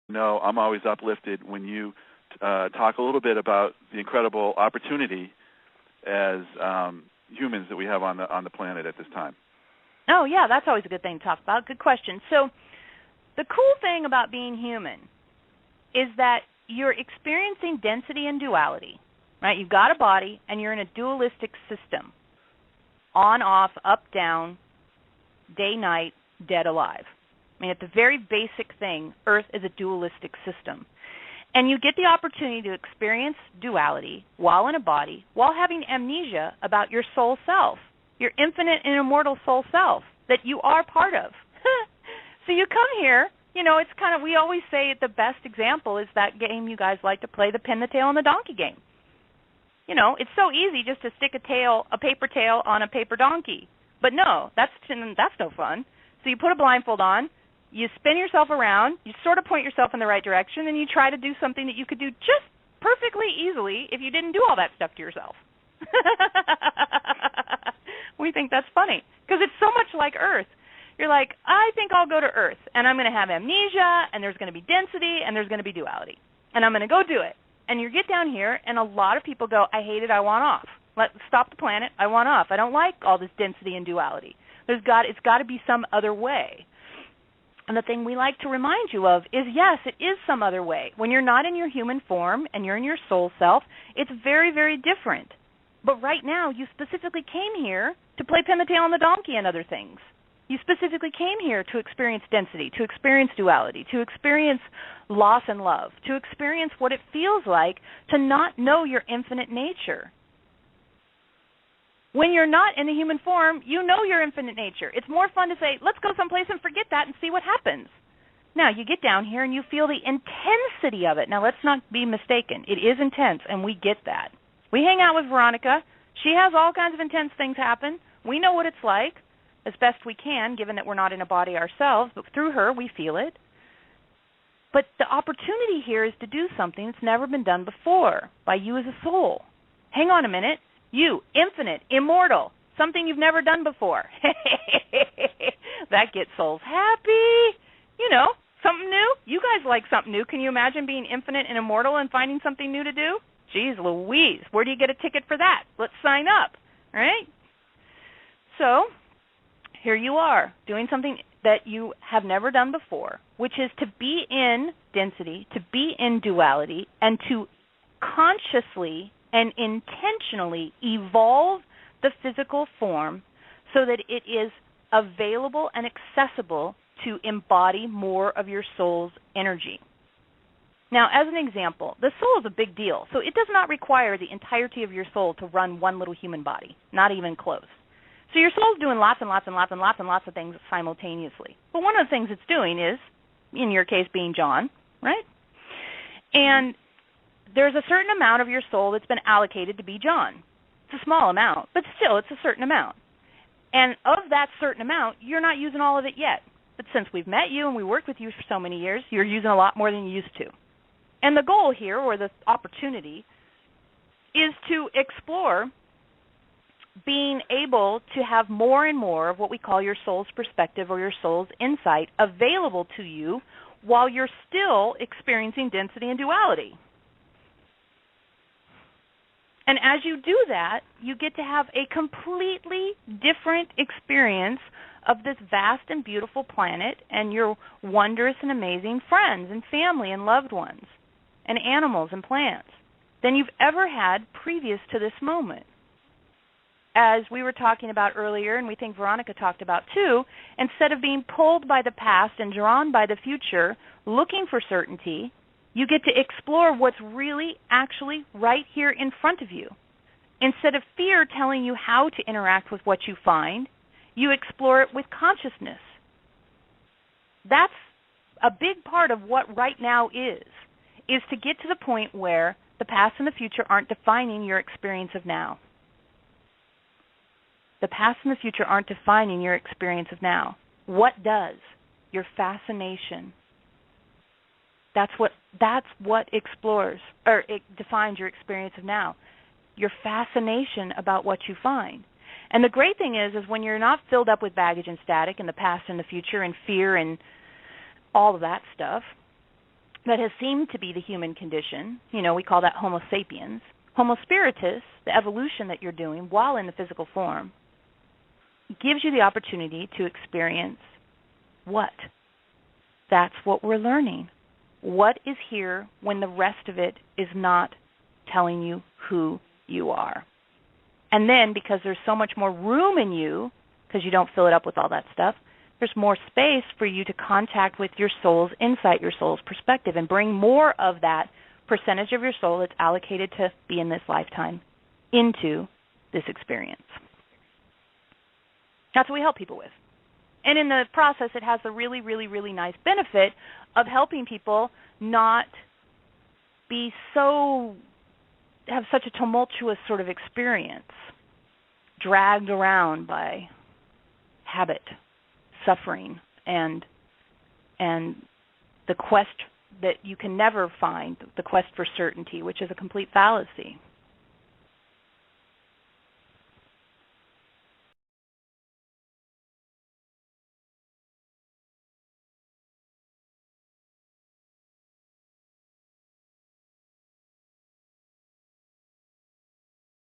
No, I'm always uplifted when you talk a little bit about the incredible opportunity as humans that we have on the planet at this time. Oh, yeah, that's always a good thing to talk about. Good question. So the cool thing about being human is that you're experiencing density and duality, right? You've got a body, and you're in a dualistic system, on, off, up, down, day, night, dead, alive. I mean, at the very basic thing, Earth is a dualistic system. And you get the opportunity to experience duality while in a body, while having amnesia about your soul self, your infinite and immortal soul self that you are part of. So you come here, you know, it's kind of, we always say the best example is that game you guys like to play, the pin the tail and the donkey game. You know, it's so easy just to stick a paper tail on a paper donkey. But no, that's no fun. So you put a blindfold on, you spin yourself around, you sort of point yourself in the right direction, and you try to do something that you could do just perfectly easily if you didn't do all that stuff to yourself. We think that's funny because it's so much like Earth. You're like, I think I'll go to Earth, and I'm going to have amnesia, and there's going to be density, and there's going to be duality, and I'm going to go do it. And you get down here, and a lot of people go, I hate it, I want off. Let's stop the planet, I want off. I don't like all this density and duality. It's got to be some other way. And the thing we like to remind you of is, yes, it is some other way. When you're not in your human form and you're in your soul self, it's very, very different. But right now, you specifically came here to play pin the tail on the donkey and other things. You specifically came here to experience density, to experience duality, to experience loss and love, to experience what it feels like to not know your infinite nature. When you're not in the human form, you know your infinite nature. It's more fun to say, let's go someplace and forget that and see what happens. Now, you get down here and you feel the intensity of it. Now, let's not be mistaken. It is intense, and we get that. We hang out with Veronica. She has all kinds of intense things happen. We know what it's like as best we can, given that we're not in a body ourselves, but through her, we feel it. But the opportunity here is to do something that's never been done before by you as a soul. Hang on a minute. You, infinite, immortal, something you've never done before. That gets souls happy. You know, something new. You guys like something new. Can you imagine being infinite and immortal and finding something new to do? Jeez Louise, where do you get a ticket for that? Let's sign up, all right? So here you are doing something that you have never done before, which is to be in density, to be in duality, and to consciously and intentionally evolve the physical form so that it is available and accessible to embody more of your soul's energy. Now, as an example, the soul is a big deal, so it does not require the entirety of your soul to run one little human body, not even close. So your soul's doing lots and lots and lots and lots and lots of things simultaneously. But one of the things it's doing is, in your case, being John, right? And there's a certain amount of your soul that's been allocated to be John. It's a small amount, but still it's a certain amount. And of that certain amount, you're not using all of it yet. But since we've met you and we worked with you for so many years, you're using a lot more than you used to. And the goal here, or the opportunity, is to explore being able to have more and more of what we call your soul's perspective or your soul's insight available to you while you're still experiencing density and duality. And as you do that, you get to have a completely different experience of this vast and beautiful planet and your wondrous and amazing friends and family and loved ones and animals and plants than you've ever had previous to this moment. As we were talking about earlier, and we think Veronica talked about too, instead of being pulled by the past and drawn by the future, looking for certainty, you get to explore what's really actually right here in front of you. Instead of fear telling you how to interact with what you find, you explore it with consciousness. That's a big part of what right now is to get to the point where the past and the future aren't defining your experience of now. The past and the future aren't defining your experience of now. What does? Your fascination. That's what explores, or it defines your experience of now. Your fascination about what you find. And the great thing is when you're not filled up with baggage and static in the past and the future and fear and all of that stuff, that has seemed to be the human condition, we call that Homo sapiens. Homo spiritus, the evolution that you're doing while in the physical form, gives you the opportunity to experience what? That's what we're learning. What is here when the rest of it is not telling you who you are? And then, because there's so much more room in you, because you don't fill it up with all that stuff, there's more space for you to contact with your soul's insight, your soul's perspective, and bring more of that percentage of your soul that's allocated to be in this lifetime into this experience. That's what we help people with. And in the process, it has the really, really, really nice benefit of helping people not be have such a tumultuous sort of experience, dragged around by habit, suffering, and the quest that you can never find, the quest for certainty, which is a complete fallacy.